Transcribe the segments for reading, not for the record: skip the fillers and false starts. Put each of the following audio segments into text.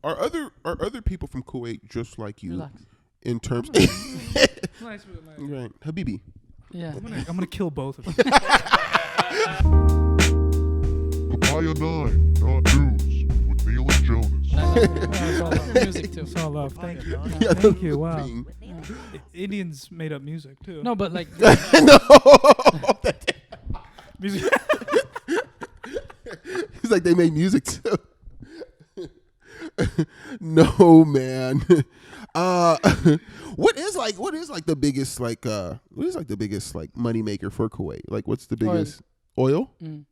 Are other people from Kuwait just like you? Relax. In terms, Nice. right, Habibi. Yeah. I'm gonna kill both of you. Papaya 9, not news, with Neel and Jonas. It's all love. Music too. It's all love. Thank you. Yeah, Thank you. Wow. thing. Indians made up music too. No, but like No. Music. It's like they made music too. No, man. What is the biggest money maker for Kuwait? Like, what's the biggest oil? Mm.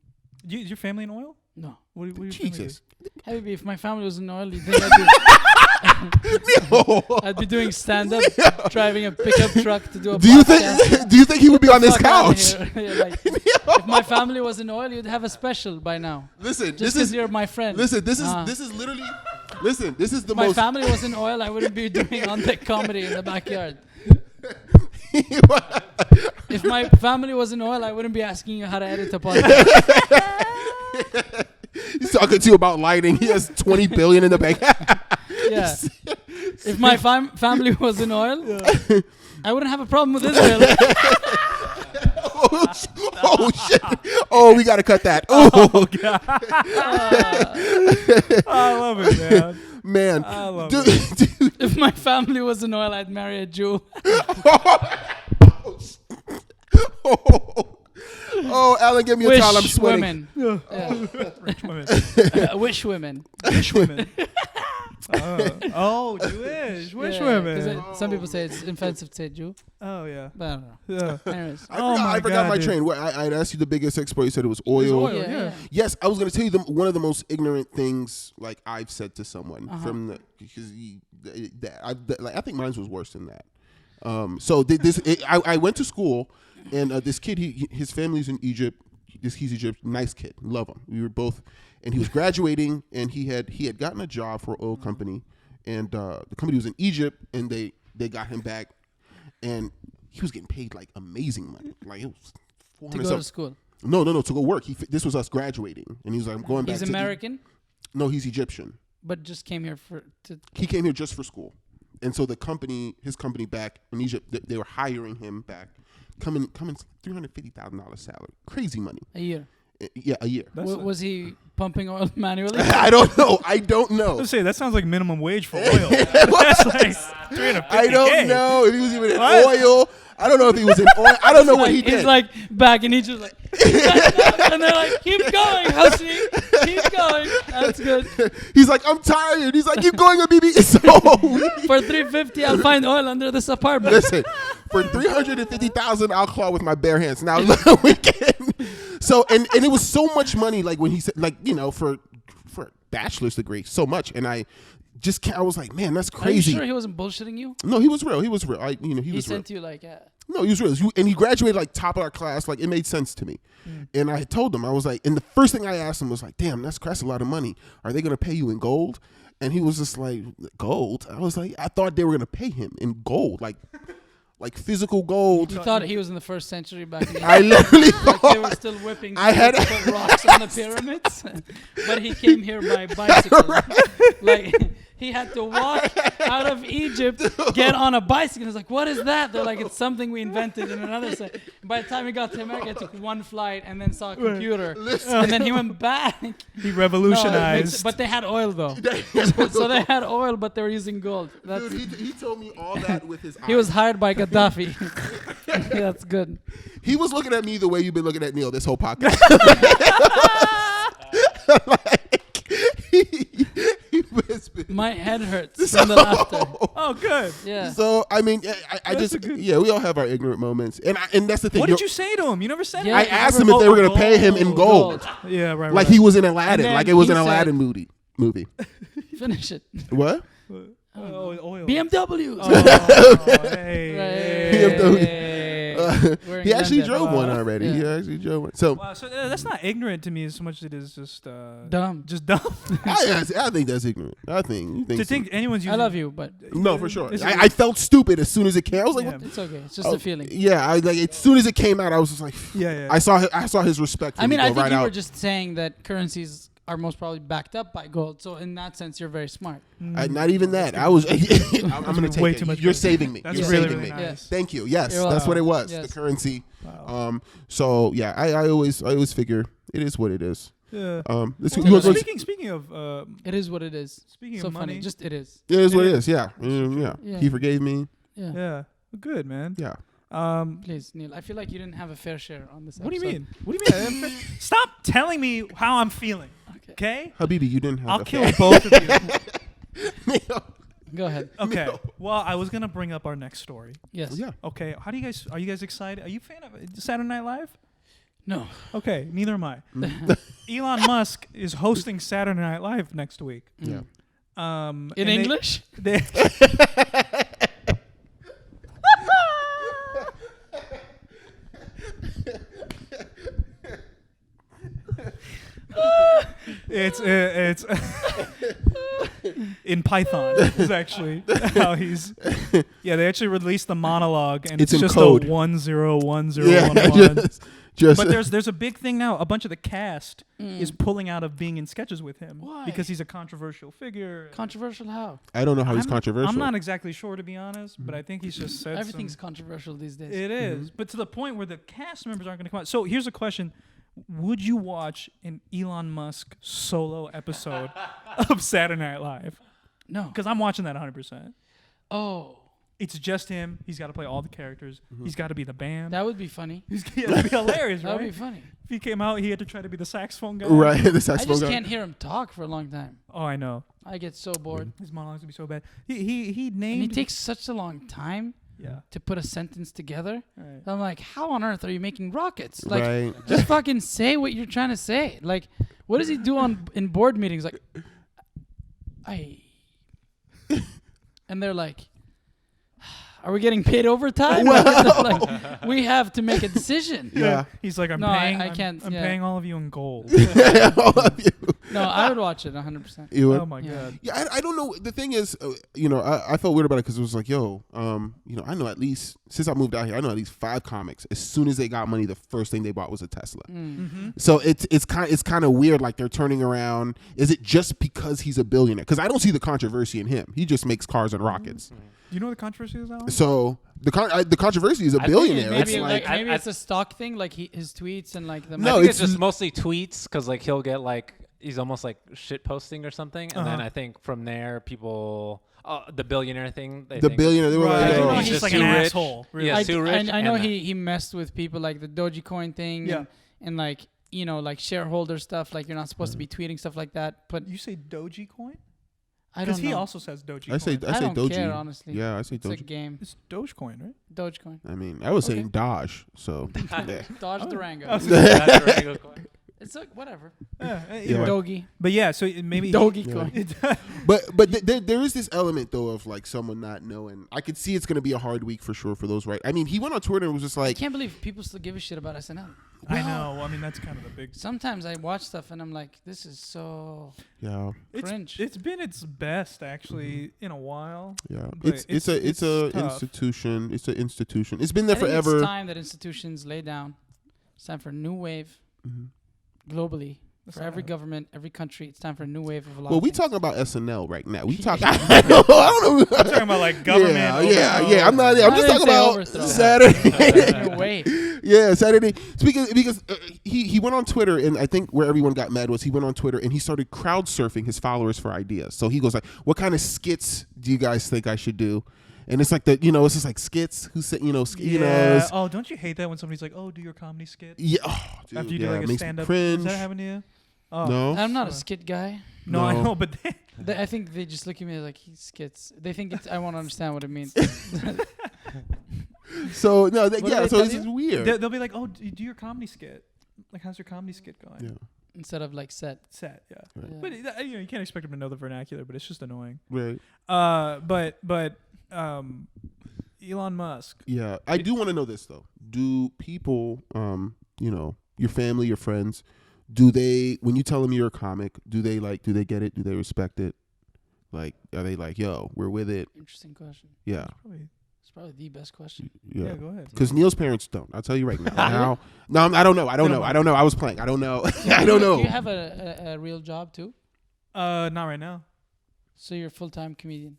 Is your family in oil? No. What do you Jesus. Maybe if my family was in oil, you think I'd be doing stand-up, driving a pickup truck to do a podcast. Do you think he would be on this Fuck outta couch? here. Like, if my family was in oil, you'd have a special by now. Listen, Just because you're my friend. this is literally. Listen, this is the My most. family was in oil, I wouldn't be doing on-deck comedy in the backyard. If my family was in oil, I wouldn't be asking you how to edit a podcast. He's talking to you about lighting. He has 20 billion in the bank. Yeah. If my family was in oil, I wouldn't have a problem with Israel. Oh shit! Oh, we gotta cut that. Oh, God. I love it, man. man. I love Dude, it. dude. If my family was in oil, I'd marry a Jew. Oh, Alan, give me a towel. I'm Wish sweating. women. Rich women. Wish women. Wish women. Oh, Jewish. Wish Yeah, 'cause women. some people say it's offensive to say Jew, Oh, yeah. but I don't know. Yeah. Anyways. I forgot my dude. train. I'd asked you the biggest export. You said it was oil. oil. yeah. Yes, I was going to tell you one of the most ignorant things like I've said to someone from the because I think mine was worse than that. I went to school and this kid his family's in Egypt. He's Egypt, nice kid, love him. We were both, and he was graduating and he had gotten a job for an oil company, and the company was in Egypt and they got him back, and he was getting paid like amazing money, like it was 400 To go to school. No, to go work. This was us graduating, and he was like, I'm going back. He's American, No, he's Egyptian. but just came here He came here just for school, and so his company back in Egypt, they were hiring him back, coming $350,000 salary, crazy money. a year. Yeah, a year. Was he pumping oil manually? I don't know. Let's say that sounds like minimum wage for oil. That's like $350K. I don't know if he was even in oil. I don't know if he was in oil. I don't know what he did. He's like back and he's just like, and they're like, keep going, Hussy, keep going. That's good. He's like, I'm tired. He's like, keep going, Habibi. So For $350, I'll find oil under this apartment. listen, for $350,000, I'll claw with my bare hands. Now we can. So and it was so much money, like when he said, like, you know, for a bachelor's degree, so much, and I was like, man, that's crazy. Are you sure he wasn't bullshitting you? No, he was real. He was real. He He was real. sent you like, No, he was real. And he graduated like top of our class. Like, it made sense to me. And I had told him, I was like, and the first thing I asked him was like, damn, that's a lot of money. Are they going to pay you in gold? And he was just like, gold? I was like, I thought they were going to pay him in gold, like physical gold. you thought he was in the first century back in the I literally like they were thought. still whipping I had- rocks on the pyramids, but he came here by bicycle. Like he had to walk out of Egypt, get on a bicycle. He's like, "What is that?" They're like, "It's something we invented in another side." By the time he got to America, he took one flight and then saw a computer, and then he went back. He revolutionized. But they had oil though, so they had oil, but they were using gold. That's, Dude, he told me all that with his eyes. he was hired by Gaddafi. That's good. He was looking at me the way you've been looking at Neel this whole podcast. My head hurts from the laughter. Oh, good. Yeah. So I mean, I just we all have our ignorant moments, and that's the thing. What did you say to him? You never said Yeah, I anything. asked him if they were going to pay him in gold, Yeah, right. like right. he was in Aladdin, And then like it was he an said- Aladdin movie. Finish it. What? Oh, oil. BMWs. Oh, hey. BMW. We're in He actually London. drove one already. Yeah. He actually drove one. So Wow, so that's not ignorant to me as much as it is just Dumb. Just dumb. I think that's ignorant. I think you think to so. think anyone's I using. love you, but No, for sure. It's- I felt stupid as soon as it came. I was like, Yeah. what? it's okay. It's just Oh, a feeling. Yeah, I like as soon as it came out, I was just like, Yeah, yeah. I saw his respect. For I mean, me I go think right you out. were just saying that currencies are most probably backed up by gold. So in that sense, you're very smart. Not even that. I was. I'm going to take way it. too much You're credit. saving me. That's You're really, saving really me. nice. Yes. Thank you. Yes, You're that's what it was. Yes. The currency. Wow. So yeah, I always figure it is what it is. Yeah. Let's Well, you wanna go- Speaking of It is what it is. speaking So of funny. money, Just it is. it is what it it is. is. Yeah. Yeah. Yeah. He forgave me. Yeah. yeah, good man. Yeah. Please, Neel. I feel like you didn't have a fair share on this. What do you episode. mean? What do you mean? Stop telling me how I'm feeling. Okay. Habibi, you didn't have. I'll a kill fan. both of you. Go ahead. Okay. No. Well, I was gonna bring up our next story. Yes. Yeah. Okay. Are you guys excited? Are you a fan of Saturday Night Live? No. Okay. Neither am I. Elon Musk is hosting Saturday Night Live next week. Yeah. In and English? They it's in Python is actually how he's. Yeah, they actually released the monologue, and It's it's in just code. a 101011. Yeah. Just. But there's a big thing now. A bunch of the cast is pulling out of being in sketches with him Why? because he's a controversial figure. Controversial how? I don't know how he's I'm- controversial. I'm not exactly sure, to be honest, but I think he's just said Everything's some, controversial these days. it is, but to the point where the cast members aren't going to come out. So here's a question: would you watch an Elon Musk solo episode of Saturday Night Live? No. Because I'm watching that 100%. Oh, It's just him. He's got to play all the characters. He's got to be the band. that would be funny. That'd be hilarious, That right? would be funny. If he came out, he had to try to be the saxophone guy. Right. The I saxophone just guy. can't hear him talk for a long time. Oh, I know. I get so bored. His monologues would be so bad. He named. And it takes such a long time Yeah. to put a sentence together. Right. I'm like, how on earth are you making rockets? Like, Right. just fucking say what you're trying to say. Like, what does he do in board meetings? Like, and they're like, are we getting paid overtime? Like, we have to make a decision. Yeah. He's like, I'm No, paying. I can't, I'm yeah. paying all of you in gold. All of you. No, I would watch it 100%. You would? Oh my Yeah. god. Yeah, I don't know. The thing is, I felt weird about it because it was like, I know at least, since I moved out here, I know at least 5 comics. As soon as they got money, the first thing they bought was a Tesla. Mm-hmm. So it's kind of weird. Like they're turning around. Is it just because he's a billionaire? Because I don't see the controversy in him. He just makes cars and rockets. You know what the controversy is, Alan? So the controversy is a billionaire. Maybe, It's like, maybe it's a stock thing, like his tweets and like the. No, I think it's it's just mostly tweets because like he'll get like he's almost like shit posting or something, and then Uh-huh. I think from there people the billionaire thing. They the think, billionaire. They were Right. like, I oh, know he's he's just like too an rich. asshole. Really. Yeah, too rich. I know and he messed with people like the Dogecoin thing. Yeah. And like like shareholder stuff. Like you're not supposed to be tweeting stuff like that. But You say Dogecoin? I don't Because know. he also says Dogecoin. I say don't Doji. care, honestly. Yeah, I say It's a Doji. game. It's Dogecoin, right? Dogecoin. I mean, I was saying Dodge. So yeah. Dodge Durango. I was- That's a regular coin. It's like whatever. Yeah, Yeah. anyway. Dogie. But yeah, so maybe Dogecoin. But there is this element though of like someone not knowing. I could see it's going to be a hard week for sure for those, right? I mean, he went on Twitter and was just I like, can't believe people still give a shit about SNL. I know. I mean, that's kind of the big. Sometimes I watch stuff and I'm like, this is so yeah, cringe. It's been its best actually in a while. yeah. But It's a tough. institution. It's an institution. It's been there I think forever. It's time that institutions lay down. It's time for a new wave globally. That's For every not- government, every country, it's time for a new wave of a lot Well, of we things. talking about SNL right now. We talk. I don't know. I'm talking about like government. Yeah. I'm not. I'm I just didn't talking say about overthrow. Saturday. New wave. Yeah, Saturday. Speaking because he went on Twitter, and I think where everyone got mad was he went on Twitter and he started crowd surfing his followers for ideas. So he goes like, "What kind of skits do you guys think I should do?" And it's like it's just like skits. Who said Yeah. Oh, don't you hate that when somebody's like, "Oh, do your comedy skit"? Yeah. Oh, dude, After you yeah, do like it a makes me stand up. cringe. Does that happen to you? Oh. No. I'm not a skit guy. No, I No. know, but I think they just look at me like he skits. They think I won't understand what it means. So no, What do they so tell this is you? weird. they'll be like, "Oh, do your comedy skit." Like, how's your comedy skit going? Yeah. Instead of like set. Set, yeah. Right. Yeah. But you can't expect them to know the vernacular, but it's just annoying. Right. But Elon Musk. Yeah, I do want to know this though. Do people, your family, your friends, do they, when you tell them you're a comic, do they get it? Do they respect it? Like, are they like, yo, we're with it? Interesting question. Yeah. Probably It's probably the best question. Yeah, go ahead. Because Neel's parents don't. I'll tell you right now. No, I don't know. I don't know. I was playing. I don't know. I don't know. Do you have a real job too? Not right now. So you're a full-time comedian,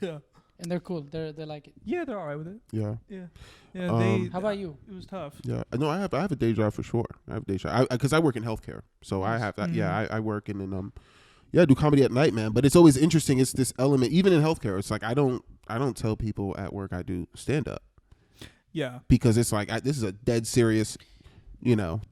Yeah. and they're cool. They like it. Yeah, they're all right with it. Yeah. Yeah. Yeah. How about you? It was tough. Yeah. No, I have a day job for sure. I have a day job because I work in healthcare, so I have that. Yeah, I work and then I do comedy at night, man. But it's always interesting. It's this element, even in healthcare. It's like I don't tell people at work I do stand up. Yeah. Because it's like this is a dead serious,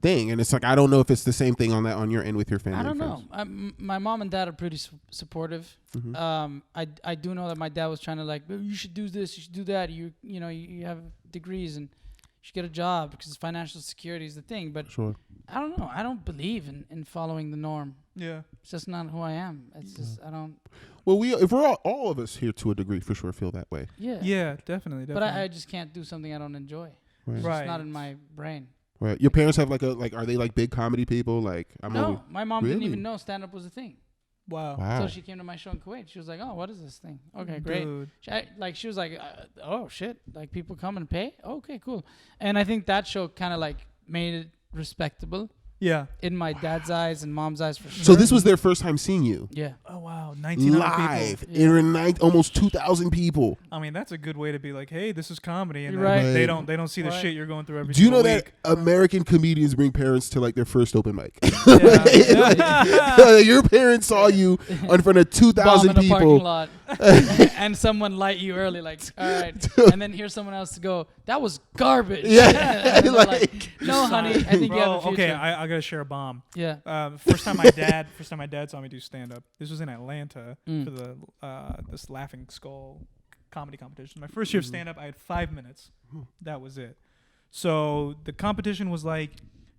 thing, and it's like I don't know if it's the same thing on your end with your family. I don't and know. My mom and dad are pretty supportive. Mm-hmm. I do know that my dad was trying to like, you should do this, you should do that. You have degrees and you should get a job because financial security is the thing. But Sure. I don't know. I don't believe in following the norm. Yeah. It's just not who I am. It's just I don't. Well, if we're all of us here to a degree for sure feel that way. Yeah. Yeah, definitely. But I just can't do something I don't enjoy. Right. It's not in my brain. Right. Your parents have are they like big comedy people? Like No, my mom didn't Really? even know stand up was a thing. Wow. Wow. Until she came to my show in Kuwait. She was like, "Oh, what is this thing? Okay, great." Dude. She was like, "Oh shit! Like people come and pay? Okay, cool." And I think that show kind of like made it respectable Yeah. in my dad's eyes and mom's eyes for sure. So this was their first time seeing you Yeah. Oh wow, 1,900 live. people. Yeah. Almost 2,000 people. I mean, that's a good way to be like, hey, this is comedy, and You're then right. they don't see the Right. shit you're going through every. Do you know single that American comedians bring parents to like their first open mic? week. Yeah. Your parents saw you in front of 2,000 Bomb in a parking people. lot, and someone light you early, like, all right, and then here's someone else to go, that was garbage. Yeah. And then they're like, no, honey, I think you have a Bro, future. okay, I gotta share a bomb. Yeah. First time my dad saw me do stand up. This was in Atlanta for the this Laughing Skull comedy competition. My first year of stand up, I had 5 minutes. That was it. So the competition was like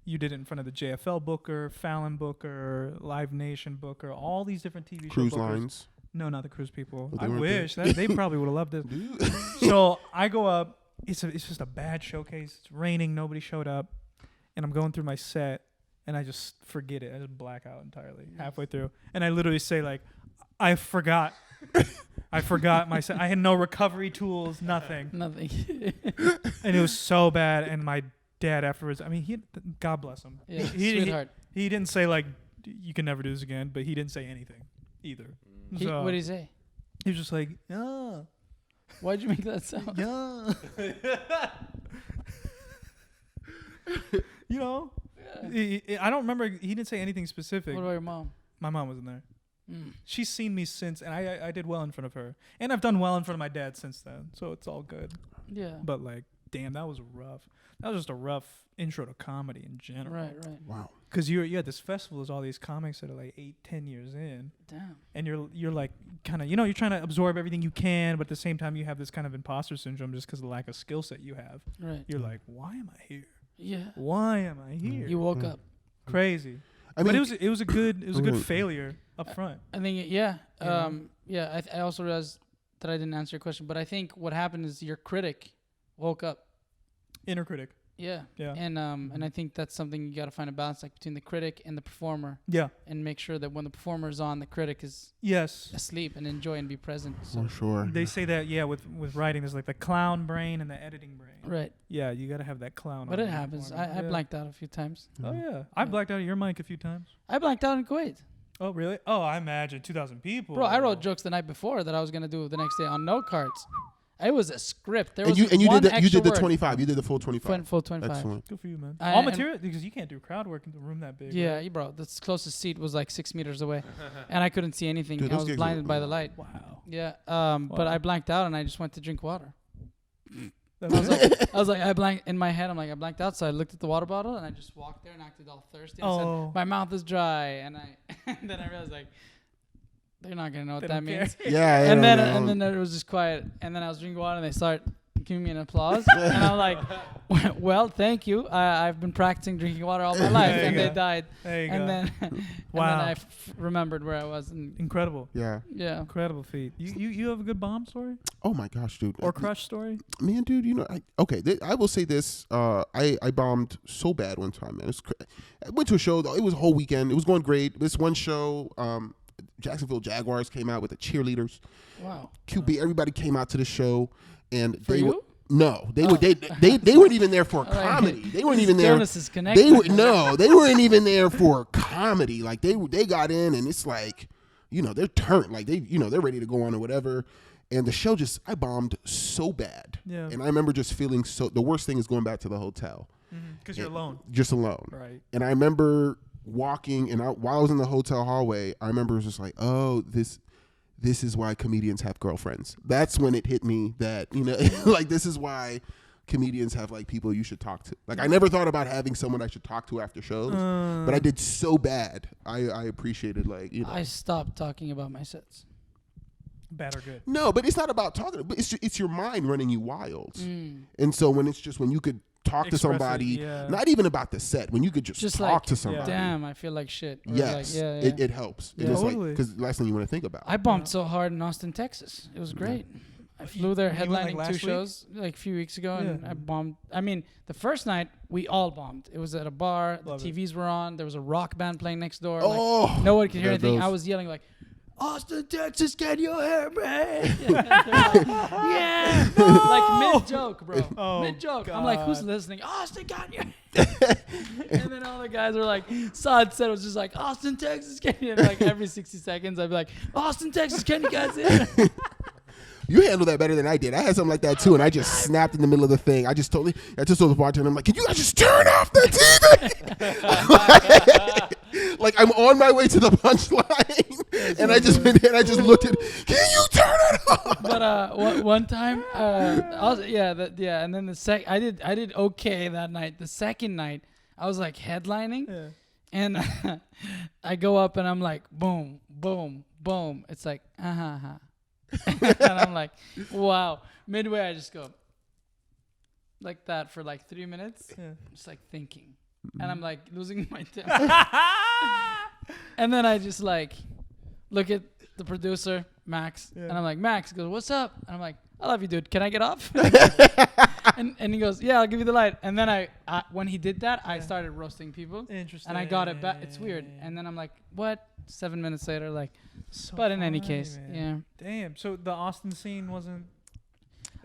you did it in front of the JFL booker, Fallon booker, Live Nation booker, all these different TV Cruise show bookers. lines. No, not the cruise people. Oh, they I weren't wish they probably would have loved it. So I go up. It's just a bad showcase. It's raining. Nobody showed up, and I'm going through my set, and I just forget it. I just black out entirely halfway through, and I literally say like, I forgot. I forgot my set. I had no recovery tools, nothing, Nothing. and it was so bad. And my dad afterwards. I mean, God bless him. Yeah, He sweetheart. didn't say like you can never do this again, but he didn't say anything either. So What did he say? he was just like, yeah. Why'd you make that sound? Yeah. You know, I don't remember. He didn't say anything specific. What about your mom? My mom wasn't there. Mm. She's seen me since, and I did well in front of her, and I've done well in front of my dad since then. So it's all good. Yeah. But like, damn, that was rough. That was just a rough intro to comedy in general. Right. Wow. Because you're at this festival, there's all these comics that are like 8-10 years in, Damn. and you're like kind of you're trying to absorb everything you can, but at the same time you have this kind of imposter syndrome just because of the lack of skill set you have. Right. You're like, why am I here? Yeah. Why am I here? You woke up. Crazy. I mean, But it was a good failure up front. I think yeah. Yeah. I also realized that I didn't answer your question, but I think what happened is your critic woke up. Inner critic. Yeah. Yeah. And I think that's something you got to find a balance like between the critic and the performer, Yeah. and make sure that when the performer is on, the critic is Yes. asleep and enjoy and be present. So. for sure. They say that with writing there's like the clown brain and the editing brain. Right. Yeah, you gotta have that clown. But on it the happens. corner. I blanked out a few times. Oh yeah, I blacked out at your mic a few times. I blanked out in Kuwait. Oh really? Oh, I imagine 2,000 people. Bro, I wrote jokes the night before that I was going to do the next day on note cards. It was a script. There was You one did extra the word. 25. You did the full 25. Full 25. Excellent. Good for you, man. I- All and- material because you can't do crowd work in a room that big. Yeah, right? bro. The closest seat was like 6 meters away, and I couldn't see anything. Dude, I those was gigs blinded are- by the light. Wow. Yeah. But I blanked out, and I just went to drink water. That's I was like, I blanked in my head. I'm like, I blanked out, so I looked at the water bottle, and I just walked there and acted all thirsty. I Oh. said, my mouth is dry, and then I realized like, they're not gonna know what They that don't care. means. Yeah. And yeah, then it was just quiet. And then I was drinking water, and they start giving me an applause. And I'm like, well, thank you. I've been practicing drinking water all my life, There you and go. they died. There you And go. then, Wow. I remembered where I was. And Incredible. Yeah. yeah, Incredible feat. You have a good bomb story Oh my gosh, dude. or crush story? Man, dude, I will say this. I bombed so bad one time, man. I went to a show. It was a whole weekend. It was going great. This one show, Jacksonville Jaguars came out with the cheerleaders. Wow. QB, everybody came out to the show, and For they you? were no, they were they weren't even there for comedy. They weren't even there. Jonas is connected. They weren't even there for comedy. Like they got in, and it's like, they're turned, like they're ready to go on or whatever. And the show I bombed so bad. Yeah. And I remember just feeling the worst thing is going back to the hotel. Because you're alone. Just alone. Right. And I remember walking, and while I was in the hotel hallway, I remember it was just like, oh, this is why comedians have girlfriends. That's when it hit me that, like, this is why comedians have, like, people you should talk to. Like, I never thought about having someone I should talk to after shows, but I did so bad. I appreciated, like, I stopped talking about my sets. Bad or good? No, but it's not about talking. But it's your mind running you wild. And so when you could talk to Express it, somebody, yeah. not even about the set, when you could just talk like, to somebody. Damn, I feel like shit. Or Yes, like, It helps. Yeah. It's Totally. because the last thing you want to think about. I bombed so hard in Austin, Texas. It was great. I flew there You went, like, headlining last 2 week? shows like a few weeks ago, and Yeah. I bombed. I mean, the first night we all bombed. It was at a bar. Love The it. TVs were on. There was a rock band playing next door. Oh, like, no one could hear yeah, anything. those. I was yelling like, "Austin, Texas, can you hear me?" Yeah, like mid joke, bro. Oh, Mid joke. I'm like, "Who's God. listening?" Austin, can you? And then all the guys were like, Saad said it was just like, "Austin, Texas, can you?" And like every 60 seconds, I'd be like, "Austin, Texas, can you guys hear?" You handled that better than I did. I had something like that too, and I just snapped in the middle of the thing. I just told the bartender, I'm like, "Can you guys just turn off the TV?" Like I'm on my way to the punchline, and I just looked at, "Can you turn it off?" But one time, and then I did okay that night. The second night, I was like headlining, and I go up and I'm like, boom, boom, boom. It's like, and I'm like, wow. Midway, I just go like that for like 3 minutes, just like thinking, and I'm like losing my temper. And then I just like look at the producer, Max, and I'm like, Max, goes, "What's up?" And I'm like, "I love you, dude. Can I get off?" and he goes, "Yeah, I'll give you the light." And then I when he did that, I started roasting people. Interesting. And I got it back. It's weird. And then I'm like, what? 7 minutes later, like, So but in any funny, case, man. Damn. So the Austin scene wasn't.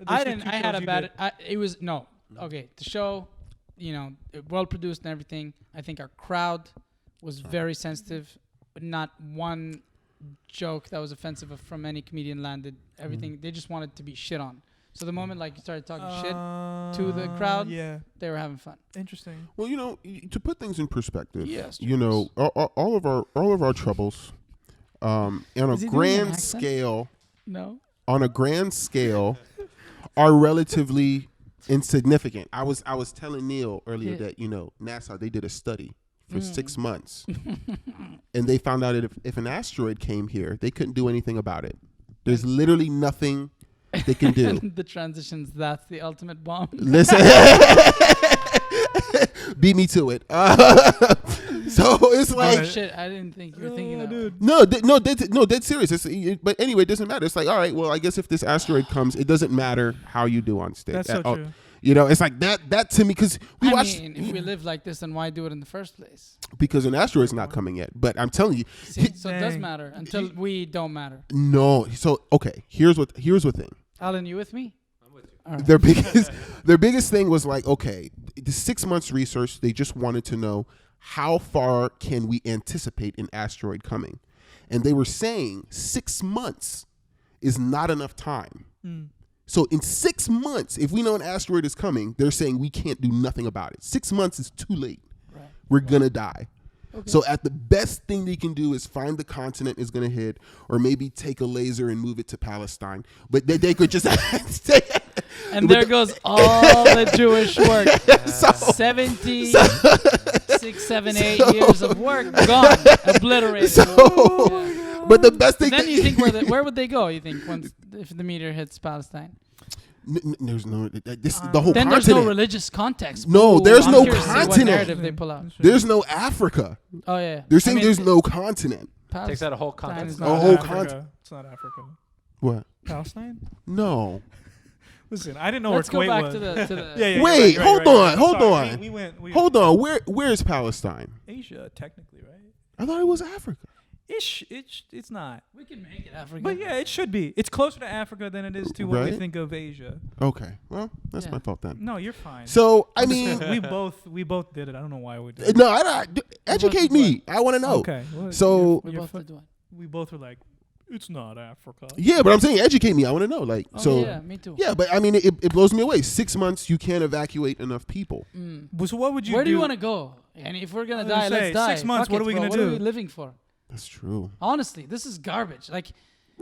I didn't. I had a bad. It was no. Okay, the show, well produced and everything. I think our crowd was very sensitive. Not one joke that was offensive from any comedian landed. Everything they just wanted to be shit on. So the moment like you started talking shit to the crowd, they were having fun. Interesting. Well, to put things in perspective, Yes, all of our troubles, on a Is he doing an grand accent? scale, No. are relatively insignificant. I was telling Neel earlier that NASA, they did a study for 6 months, and they found out that if an asteroid came here, they couldn't do anything about it. There's literally nothing they can do. The transitions. That's the ultimate bomb. Listen, beat me to it. So it's like, Oh shit! I didn't think you were thinking that. Dude. no, dead serious. But anyway, it doesn't matter. It's like, all right, well, I guess if this asteroid comes, it doesn't matter how you do on stage. That's so true. It's like that to me, because we watched. If we live like this, then why do it in the first place? Because an asteroid's not coming yet. But I'm telling you, See, so it does Dang. matter until we don't matter. no. So okay, here's the thing. Alan, you with me? All right. Their biggest thing was like, okay, the 6 months research, they just wanted to know how far can we anticipate an asteroid coming, and they were saying 6 months is not enough time. So in 6 months, if we know an asteroid is coming, they're saying we can't do nothing about it. 6 months is too late. Right. We're gonna die. Okay. So at the best thing they can do is find the continent is going to hit, or maybe take a laser and move it to Palestine. But they could just And there goes all the Jewish work. 76, 7, 8 years of work gone, oblierated. But the best thing. Then you think where would they go? You think if the meteor hits Palestine? There's no the whole Then continent. there's no religious context. No, there's I'm no curious to see what continent. narrative they pull out. There's no Africa. Oh yeah. They're saying there's no continent. Takes out a whole Palestine is continent. A not whole Africa. continent. It's not Africa. What? Palestine? No. Listen, I didn't know Let's where go Kuwait back was. to the Yeah, Wait, right, hold right, on, right. hold Sorry, on. We went. Hold on. Where is Palestine? Asia, technically, right? I thought it was Africa. It's not. We can make it Africa. But yeah, it should be. It's closer to Africa than it is to what we Right? think of Asia. Okay. Well, that's Yeah. my fault then. No, you're fine. So I mean, we both did it. I don't know why we did it. no, educate me. I want to know. Okay. Well, So- we both did one. we both were like, it's not Africa. Yeah, but I'm saying educate me. I want to know. Like, Oh, so yeah, me too. yeah, but I mean, it blows me away. 6 months, you can't evacuate enough people. So what would you Where do? do you want to go? And if we're gonna I was die, gonna let's say, die. 6 months, Fuck what it, are we bro. gonna What do? are we living for? That's true. Honestly, this is garbage. Like,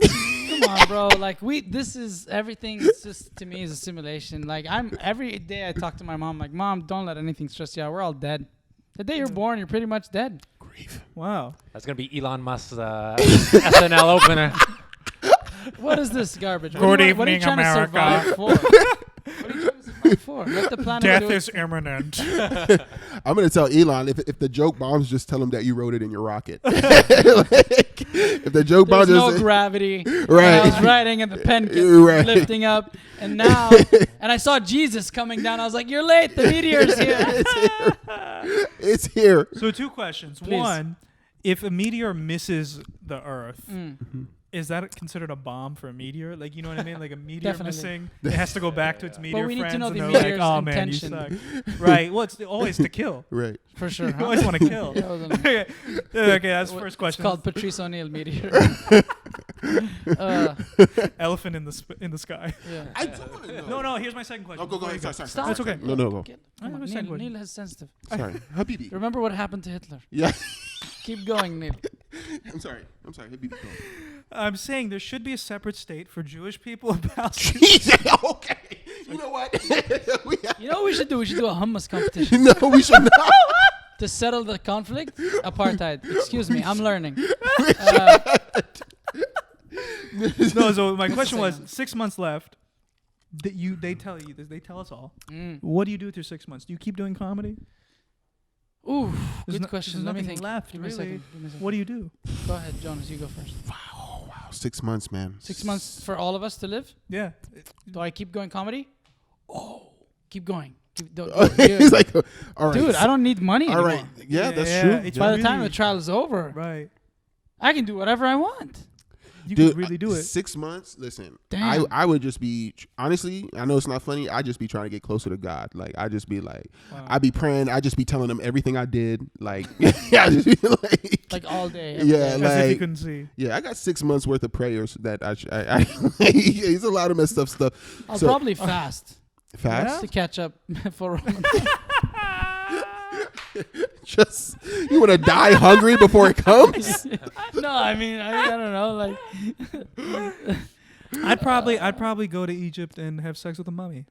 come on, bro. Like, this is everything. It's just to me is a simulation. Like, every day I talk to my mom. Like, Mom, don't let anything stress you out. We're all dead. The day you're born, you're pretty much dead. Grief. Wow. That's gonna be Elon Musk's SNL opener. What is this garbage? Good What are you evening, trying America. to survive for? What are you trying to survive for? Let the planet Death do is it. imminent. I'm gonna tell Elon if the joke bombs, just tell him that you wrote it in your rocket. Like, if the joke bomb There's no just gravity. Right. And I was riding and the pen kept Right. lifting up. And now, and I saw Jesus coming down. I was like, you're late. The meteor's here. it's here. So 2 questions. Please. One, if a meteor misses the Earth, Mm. is that considered a bomb for a meteor? Like, you know what I mean? Like a meteor Definitely. missing, it has to go back to its meteor we need to friends, know and the they're like, meteor's "Oh man, you intention." suck." Right. Well, it's always to kill. Right. For sure. You Huh? always want to kill. Yeah, well, then- Okay, that's the first It's question. called Patrice O'Neill meteor. Elephant in the sky. Yeah. I do want to know. No. Here's my second question. Oh, go Before ahead. you Sorry. Stop. That's okay. No, go. Come I have on, a second Neel. question. Neel is sensitive. Sorry. Habibi. Remember what happened to Hitler. Yeah. Keep going, Neel. I'm sorry. Habibi. Go. I'm saying there should be a separate state for Jewish people and Palestinians. Jesus. Okay. You know what? You know what we should do? We should do a hummus competition No, we should not. to settle the conflict. Apartheid. Excuse me, I'm learning. No, so my question was saying. 6 months left. They tell you this. They tell us all. Mm. What do you do with your 6 months? Do you keep doing comedy? Ooh, There's good no- question. there's Let me nothing think. left, Give me a really. second. Give me a second. What do you do? Go ahead, Jonas. You go first. Wow. 6 months, man. 6 months for all of us to live. Yeah. Do I keep going comedy? Oh, keep going. He's like, all right. Dude, I don't need money All anymore. right. Yeah, that's Yeah, true. it's By the really- time the trial is over, Right. I can do whatever I want. You Dude, could really do it. 6 months. Listen, Damn. I would just be honestly. I know it's not funny. I just be trying to get closer to God. Like I just be like, Wow. I be praying. I just be telling him everything I did. Like, I just be Like all day. every Yeah, day. As if you like- couldn't see. yeah. I got 6 months worth of prayers that I it's a lot of messed up stuff. I'll So- probably fast Fast. to catch up for Ramadan. Just you want to die hungry before it comes. No, I mean, I don't know. Like, I'd probably go to Egypt and have sex with a mummy.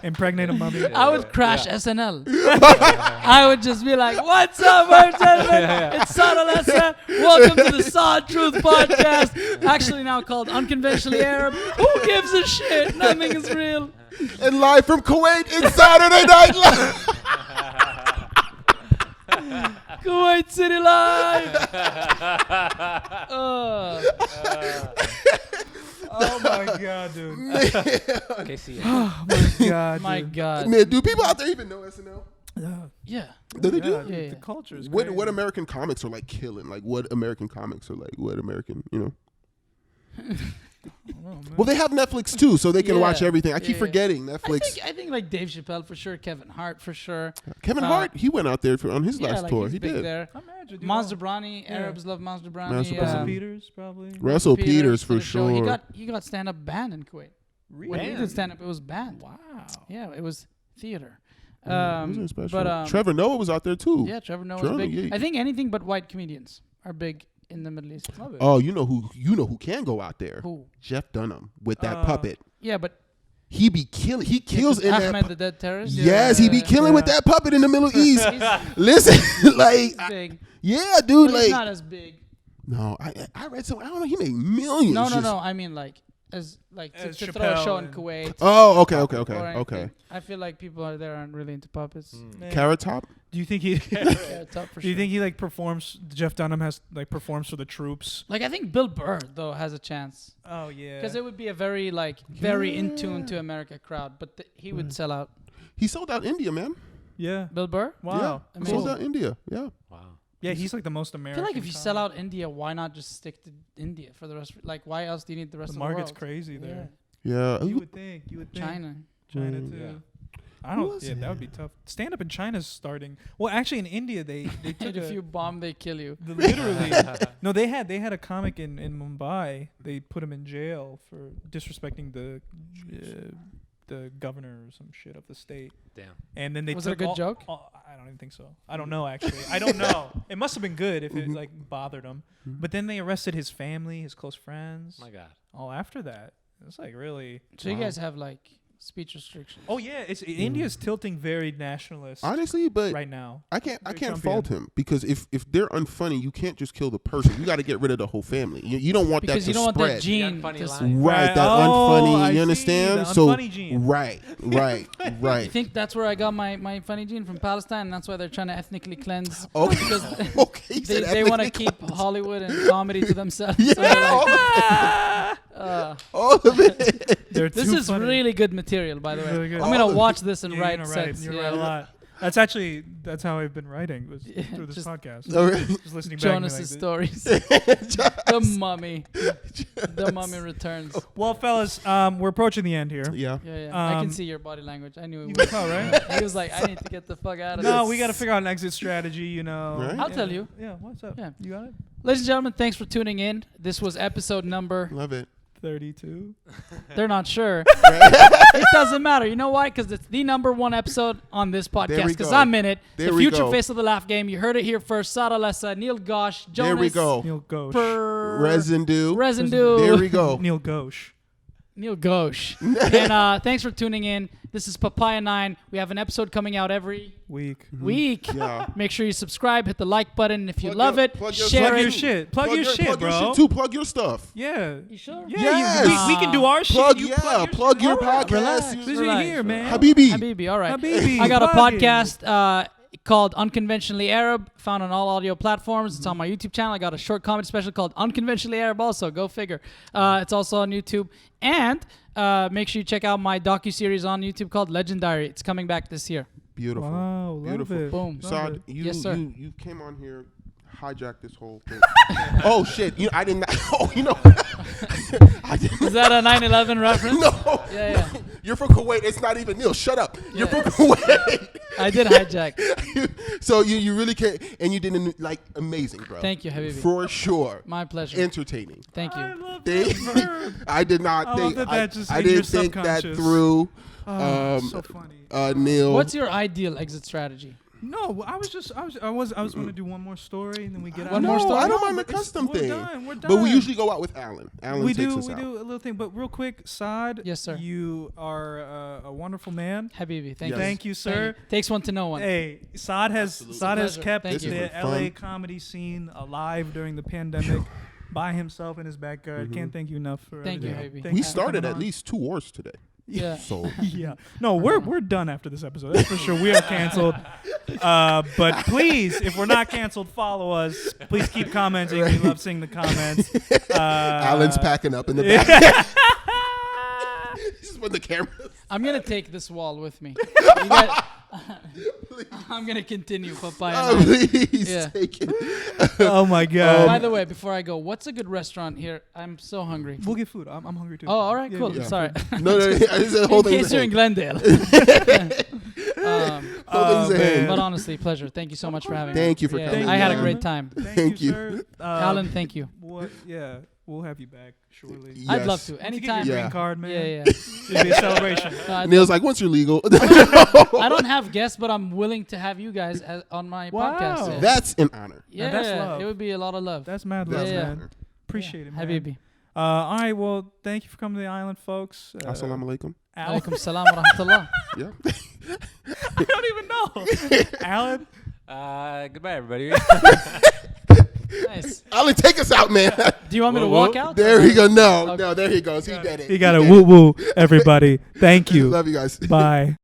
Impregnate a mummy. I would crash SNL. I would just be like, "What's up, my gentlemen? It's Saad Alessa. Welcome to the Saad Truth Podcast. Actually, now called Unconventionally Arab. Who gives a shit? Nothing is real." And live from Kuwait, it's Saturday Night Live. Kuwait City Live. Oh my god, dude. KC. Oh my god. My dude. God. Man, do people out there even know SNL? Yeah. Do they Yeah, do? dude, Yeah, yeah. The culture is What crazy. American comics are like killing? Like what American comics are like? What American, you know? Oh, man. Well, they have Netflix too, so they can Yeah. watch everything. I keep Yeah. forgetting Netflix. I think like Dave Chappelle for sure, Kevin Hart for sure. Kevin uh, Hart, he went out there on his Yeah, last like tour. he's He big did. there. Imagine, dude. Monster Brownie, Yeah. Arabs love Monster Brownie. Monster Russell Brownie. Peters, probably. Russell Peters for did a show. sure. He got stand up banned in Kuwait. When he did stand up, it was banned. Wow. Yeah, it was theater. Wasn't special. But Trevor Noah was out there too. yeah, Trevor Noah's Trevor, big. yeah. I think anything but white comedians are big in the Middle East. Love it. Oh, you know who can go out there? Who? Jeff Dunham with that puppet. Yeah, but He be killing. He kills in that. Ahmed the Dead Terrorist. Yes, he be killing with that puppet in the Middle East. Listen, like, He's big. yeah, dude, But he's like, not as big. no, I read something. I don't know. He made millions. No. just- I mean like as like As to throw a show Chappelle in and- Kuwait. Oh, okay. or anything. I feel like people are there aren't really into puppets. Man. Carrot Top. Do you think he? Yeah, top for Do you sure. think he like performs? Jeff Dunham has like performs for the troops. Like I think Bill Burr though has a chance Oh yeah. because it would be a very like very in tune to America crowd, but he would sell out. He sold out India, man. Yeah. Bill Burr. Wow. Yeah, he sold Amazing. out India. Yeah. Wow. Yeah, he's like the most I American. feel like if you sell comic. out India, why not just stick to India for the rest? Like, why else do you need the rest The of the world? market's crazy there. Yeah. You would think. China. China Mm. too. Yeah. I don't. Yeah, that would be tough. Stand up in China's starting. Well, actually, in India, they took If you bomb, they kill you. literally. No, they had a comic in Mumbai. They put him in jail for disrespecting the governor or some shit of the state. Damn. And then they Was it a took good all- joke? I don't even think so. I don't know actually. I don't know. It must have been good if it like bothered him. But then they arrested his family, his close friends. My God. All after that, it's like really. So you guys have like speech restrictions. Oh yeah, India's tilting very nationalist Honestly, but right now. I can't Very fault Trumpian. him because if they're unfunny, you can't just kill the person. You got to get rid of the whole family. You don't want Because that you to don't want spread. that gene. unfunny to line. Right, Right. that Oh, unfunny. I You see, understand? the So unfunny gene. right. You think that's where I got my funny gene from Palestine? And that's why they're trying to ethnically cleanse. Okay, okay. you said They want to ethnically keep Hollywood and comedy to themselves. Yeah, So they're like, all of it. They're this too is funny. really good material, by the way. Really good. I'm gonna watch this and Yeah, write you're gonna sets. You're yeah. right a lot. That's how I've been writing was through this just- podcast. All right. Just listening back. and being Jonas's like, stories. The mummy. The mummy returns. well, fellas, we're approaching the end here. Yeah. Yeah, yeah. I can Um, see your body language. I knew it You was. can tell, right? He was like, I need to get the fuck out of this. No, we got to figure out an exit strategy. You know. Right. I'll Yeah. tell you. Yeah. What's up? Yeah. You got it. Ladies and gentlemen, thanks for tuning in. This was episode number. Love it. 32. They're not sure. It doesn't matter. You know why? Because it's the number one episode on this There podcast. we Because go. I'm in it. There The we future go. face of the laugh game. You heard it here first. Saad Alessa, Neel Ghosh, Jonas. There we go. Neel Ghosh. Residue. Presendieu. There we go. Neel Ghosh. Neel Ghosh. And thanks for tuning in. This is Papaya 9. We have an episode coming out every Week. week. Yeah. Make sure you subscribe, hit the like button. And if you Plug love your- it, plug your- share Plug it. your shit. Plug your shit, plug bro. your shit too. Plug your stuff. Yeah. You sure? Yeah. Yes. We can do our Plug, shit. You plug your shit. All right, podcast. Relax. You- This is Relax, here, man. Habibi. Habibi, all right. Habibi, I got a plug it. podcast called Unconventionally Arab, found on all audio platforms. It's on my YouTube channel. I got a short comedy special called Unconventionally Arab also. Go figure. It's also on YouTube. And make sure you check out my docuseries on YouTube called Legendary. It's coming back this year. Beautiful. Wow. Love Beautiful. it. Boom. Love Saad, it. Yes, sir. you came on here, hijacked this whole thing. Oh shit! I didn't. Oh, I didn't. Is that a 9/11 reference? No. Yeah, yeah. You're from Kuwait. It's not even Neel. Shut up. You're from Kuwait. I did hijack. So you really can't, and you didn't like amazing, bro. Thank you, Habibi. For sure. My pleasure. Entertaining. Thank I you. love They, that verb. I did not I think. love that just I in your didn't think that subconscious. through. Oh, so funny. Neel. What's your ideal exit strategy? No, I was going to do one more story and then we get out. One no, more story? I don't No, mind the but it's- custom we're thing. Done, we're done. But we usually go out with Alan. Alan we takes do us we out. do a little thing, but real quick, Saad. Yes, sir. You are a wonderful man. Habibi, thank Yes. you. Thank you, Thank sir. you. Takes one to know one. Hey, Saad has Pleasure. kept Thank the you. LA comedy scene alive during the pandemic by himself in his backyard. Can't thank you enough for Thank you, everything. Habibi. Thank We you for started coming at on. least 2 wars today. Yeah. So Yeah. No, we're done after this episode. That's for sure. We are canceled. But please, if we're not canceled, follow us. Please keep commenting. We love seeing the comments. Alan's packing up in the back. Just with the camera. I'm gonna take this wall with me. You guys- I'm gonna continue Papaya. Oh, 9. please Yeah. take it. Oh my God. By the way, before I go, what's a good restaurant here? I'm so hungry. We'll get food. I'm hungry too. Oh, all right, Yeah, cool. yeah. Sorry. No, this is the whole In thing. case you're in Glendale. Oh, man. But honestly, pleasure. Thank you so much for having me. Thank you for Yeah, coming. I had a on. great time. Thank you, sir. Alan, thank you. What? Yeah, we'll have you back shortly. I'd Yes. love to. Once you get Anytime. your Yeah. green card, man. Yeah, yeah. It'll be a celebration. No, Neil's like, once you're legal. I don't have guests, but I'm willing to have you guys on my Wow. podcast. Yeah. That's an honor. Yeah, that's love. it would be a lot of love. That's mad That's love, an yeah. man. honor. Appreciate it, man. Habibi. All right, well, thank you for coming to the island, folks. Assalamu alaikum. Alan. Alaikum salam wa rahmatullah. Yeah. I don't even know. Alan. Goodbye, everybody. Nice. Alan, take us out, man. Do you want me to Whoa, walk whoa. out? There he goes. No, Okay. no, there he goes. He did it. He got did a it. woo woo, everybody. Thank you. Love you guys. Bye.